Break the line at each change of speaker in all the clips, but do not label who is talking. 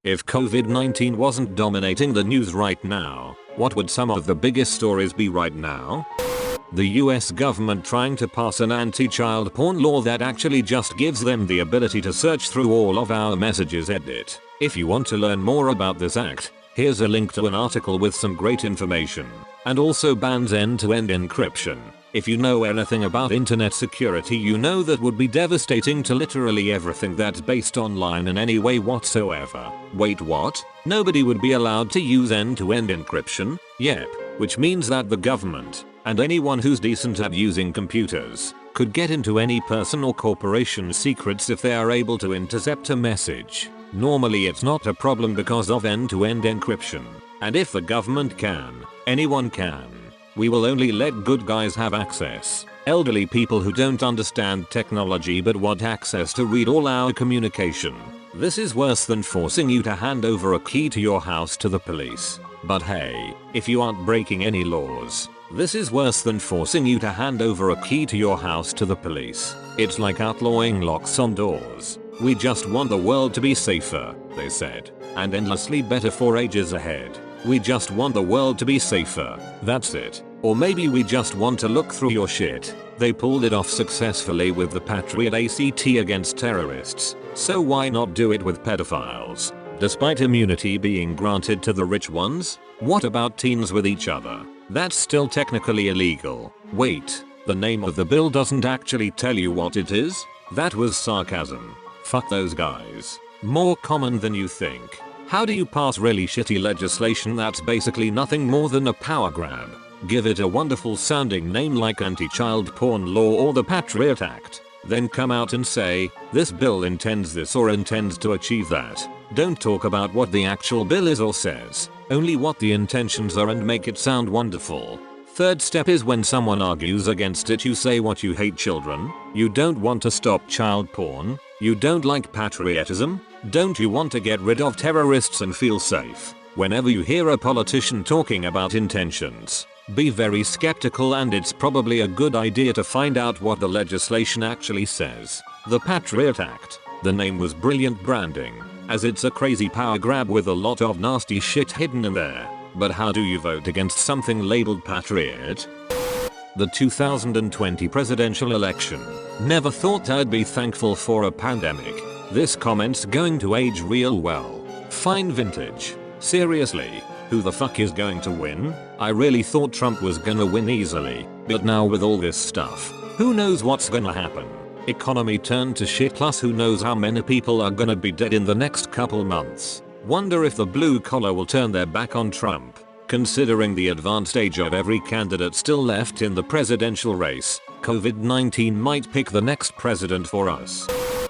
If COVID-19 wasn't dominating the news right now, what would some of the biggest stories be right now? The US government trying to pass an anti-child porn law that actually just gives them the ability to search through all of our messages edit. If you want to learn more about this act, here's a link to an article with some great information, and also bans end-to-end encryption. If you know anything about internet security, you know that would be devastating to literally everything that's based online in any way whatsoever. Wait, what? Nobody would be allowed to use end-to-end encryption? Yep, which means that the government, and anyone who's decent at using computers, could get into any person or corporation's secrets if they are able to intercept a message. Normally it's not a problem because of end-to-end encryption, and if the government can, anyone can. We will only let good guys have access. Elderly people who don't understand technology but want access to read all our communication. This is worse than forcing you to hand over a key to your house to the police. But hey, if you aren't breaking any laws, this is worse than forcing you to hand over a key to your house to the police. It's like outlawing locks on doors. We just want the world to be safer, they said, and endlessly better for ages ahead. We just want the world to be safer, that's it. Or maybe we just want to look through your shit. They pulled it off successfully with the Patriot Act against terrorists, so why not do it with pedophiles? Despite immunity being granted to the rich ones? What about teens with each other? That's still technically illegal. Wait, the name of the bill doesn't actually tell you what it is? That was sarcasm. Fuck those guys. More common than you think. How do you pass really shitty legislation that's basically nothing more than a power grab? Give it a wonderful sounding name like anti-child porn law or the Patriot Act. Then come out and say, this bill intends this or intends to achieve that. Don't talk about what the actual bill is or says, only what the intentions are and make it sound wonderful. Third step is when someone argues against it, you say what, you hate children? You don't want to stop child porn? You don't like patriotism? Don't you want to get rid of terrorists and feel safe? Whenever you hear a politician talking about intentions, be very skeptical, and it's probably a good idea to find out what the legislation actually says. The Patriot Act. The name was brilliant branding, as it's a crazy power grab with a lot of nasty shit hidden in there. But how do you vote against something labeled Patriot? The 2020 presidential election. Never thought I'd be thankful for a pandemic. This comment's going to age real well. Fine vintage. Seriously, who the fuck is going to win? I really thought Trump was gonna win easily, but now with all this stuff, who knows what's gonna happen? Economy turned to shit, plus who knows how many people are gonna be dead in the next couple months. Wonder if the blue collar will turn their back on Trump. Considering the advanced age of every candidate still left in the presidential race, COVID-19 might pick the next president for us.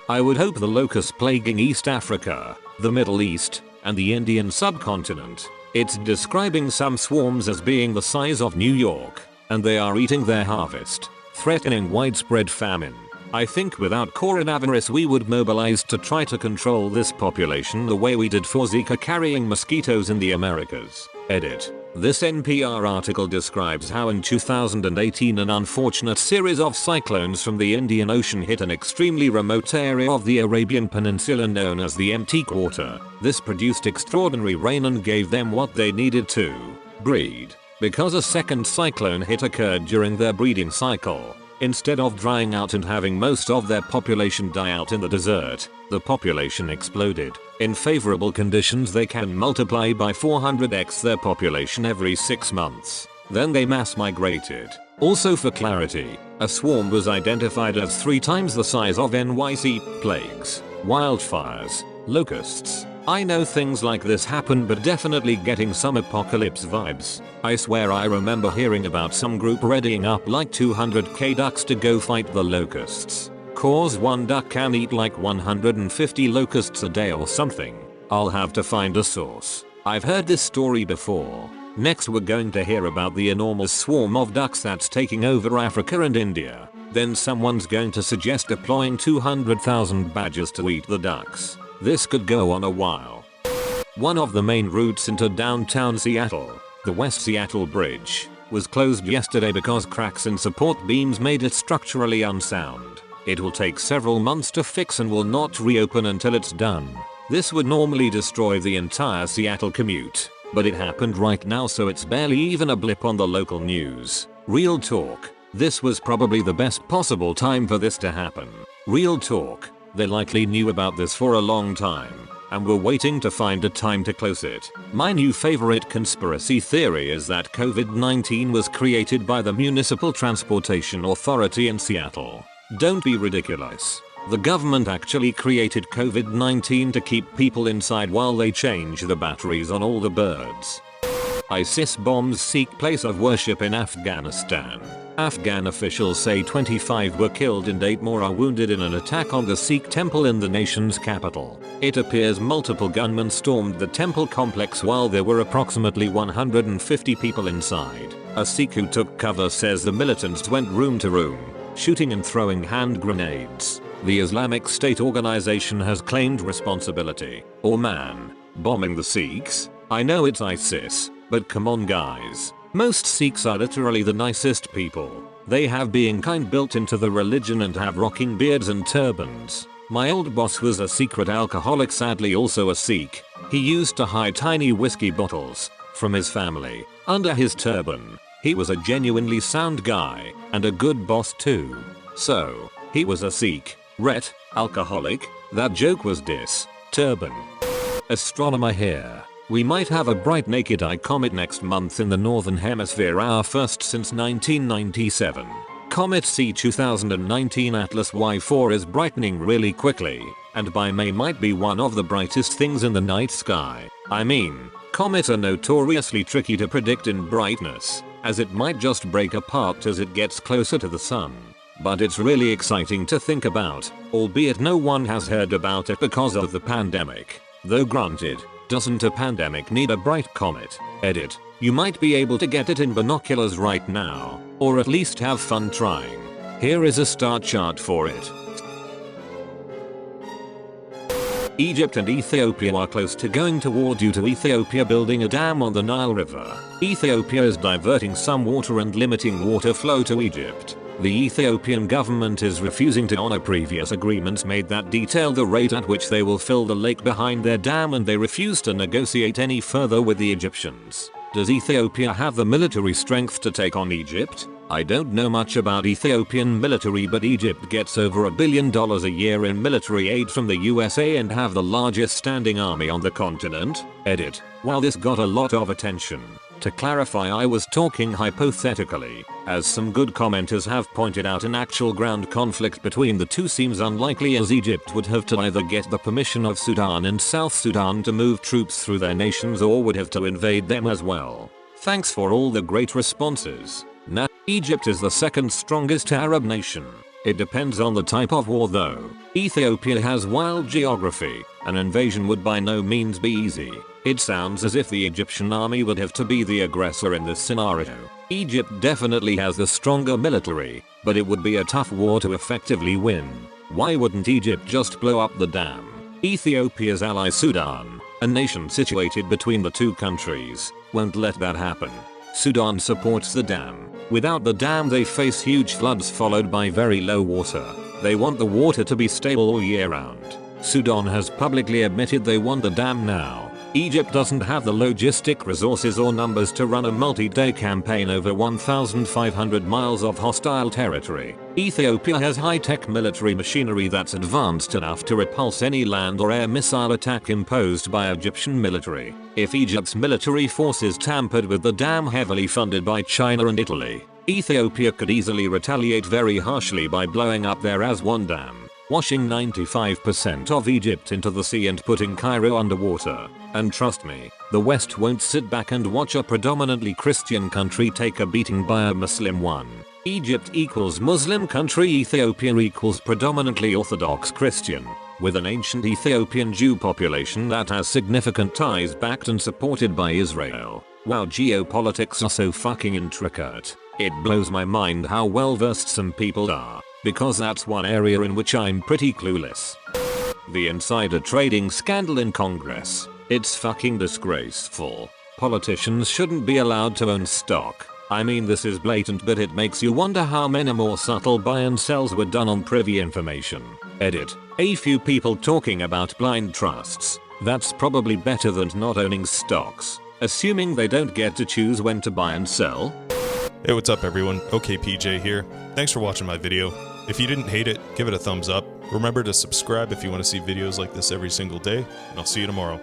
I would hope the locust plaguing East Africa, the Middle East, and the Indian subcontinent. It's describing some swarms as being the size of New York, and they are eating their harvest, threatening widespread famine. I think without coronavirus we would mobilize to try to control this population the way we did for Zika carrying mosquitoes in the Americas. Edit. This NPR article describes how in 2018 an unfortunate series of cyclones from the Indian Ocean hit an extremely remote area of the Arabian Peninsula known as the Empty Quarter. This produced extraordinary rain and gave them what they needed to breed. Because a second cyclone hit occurred during their breeding cycle, instead of drying out and having most of their population die out in the desert, the population exploded. In favorable conditions they can multiply by 400x their population every 6 months. Then they mass migrated. Also for clarity, a swarm was identified as 3 times the size of NYC, plagues, wildfires, locusts. I know things like this happen, but definitely getting some apocalypse vibes. I swear I remember hearing about some group readying up like 200k ducks to go fight the locusts. Cause one duck can eat like 150 locusts a day or something. I'll have to find a source. I've heard this story before. Next we're going to hear about the enormous swarm of ducks that's taking over Africa and India. Then someone's going to suggest deploying 200,000 badgers to eat the ducks. This could go on a while. One of the main routes into downtown Seattle, the West Seattle Bridge, was closed yesterday because cracks in support beams made it structurally unsound. It will take several months to fix and will not reopen until it's done. This would normally destroy the entire Seattle commute, but it happened right now, so it's barely even a blip on the local news. Real talk. This was probably the best possible time for this to happen. Real talk. They likely knew about this for a long time and were waiting to find a time to close it. My new favorite conspiracy theory is that COVID-19 was created by the Municipal Transportation Authority in Seattle. Don't be ridiculous. The government actually created COVID-19 to keep people inside while they change the batteries on all the birds. ISIS bombs Sikh place of worship in Afghanistan. Afghan officials say 25 were killed and 8 more are wounded in an attack on the Sikh temple in the nation's capital. It appears multiple gunmen stormed the temple complex while there were approximately 150 people inside. A Sikh who took cover says the militants went room to room, shooting and throwing hand grenades. The Islamic State organization has claimed responsibility. Oh man, bombing the Sikhs? I know it's ISIS, but come on guys. Most Sikhs are literally the nicest people. They have being kind built into the religion and have rocking beards and turbans. My old boss was a secret alcoholic, sadly also a Sikh. He used to hide tiny whiskey bottles from his family under his turban. He was a genuinely sound guy and a good boss too. So, he was a Sikh, alcoholic. That joke was turban. Astronomer here. We might have a bright naked eye comet next month in the northern hemisphere, our first since 1997. Comet C 2019 Atlas Y4 is brightening really quickly, and by May might be one of the brightest things in the night sky. I mean, comets are notoriously tricky to predict in brightness, as it might just break apart as it gets closer to the sun. But it's really exciting to think about, albeit no one has heard about it because of the pandemic. Though granted, doesn't a pandemic need a bright comet? Edit. You might be able to get it in binoculars right now, or at least have fun trying. Here is a star chart for it. Egypt and Ethiopia are close to going to war due to Ethiopia building a dam on the Nile River. Ethiopia is diverting some water and limiting water flow to Egypt. The Ethiopian government is refusing to honor previous agreements made that detail the rate at which they will fill the lake behind their dam, and they refuse to negotiate any further with the Egyptians. Does Ethiopia have the military strength to take on Egypt? I don't know much about Ethiopian military, but Egypt gets over $1 billion a year in military aid from the USA and have the largest standing army on the continent. Edit. While this got a lot of attention, to clarify, I was talking hypothetically, as some good commenters have pointed out an actual ground conflict between the two seems unlikely, as Egypt would have to either get the permission of Sudan and South Sudan to move troops through their nations or would have to invade them as well. Thanks for all the great responses. Now, Egypt is the second strongest Arab nation. It depends on the type of war though. Ethiopia has wild geography. An invasion would by no means be easy. It sounds as if the Egyptian army would have to be the aggressor in this scenario. Egypt definitely has the stronger military, but it would be a tough war to effectively win. Why wouldn't Egypt just blow up the dam? Ethiopia's ally Sudan, a nation situated between the two countries, won't let that happen. Sudan supports the dam. Without the dam they face huge floods followed by very low water. They want the water to be stable all year round. Sudan has publicly admitted they want the dam now. Egypt doesn't have the logistic resources or numbers to run a multi-day campaign over 1,500 miles of hostile territory. Ethiopia has high-tech military machinery that's advanced enough to repulse any land or air missile attack imposed by Egyptian military. If Egypt's military forces tampered with the dam heavily funded by China and Italy, Ethiopia could easily retaliate very harshly by blowing up their Aswan Dam, washing 95% of Egypt into the sea and putting Cairo underwater. And trust me, the West won't sit back and watch a predominantly Christian country take a beating by a Muslim one. Egypt equals Muslim country, Ethiopia equals predominantly Orthodox Christian, with an ancient Ethiopian Jew population that has significant ties backed and supported by Israel. Wow, geopolitics are so fucking intricate. It blows my mind how well versed some people are, because that's one area in which I'm pretty clueless. The insider trading scandal in Congress. It's fucking disgraceful. Politicians shouldn't be allowed to own stock. I mean, this is blatant, but it makes you wonder how many more subtle buy and sells were done on privy information. Edit. A few people talking about blind trusts. That's probably better than not owning stocks, assuming they don't get to choose when to buy and sell.
Hey, what's up everyone? OK PJ here. Thanks for watching my video. If you didn't hate it, give it a thumbs up. Remember to subscribe if you want to see videos like this every single day, and I'll see you tomorrow.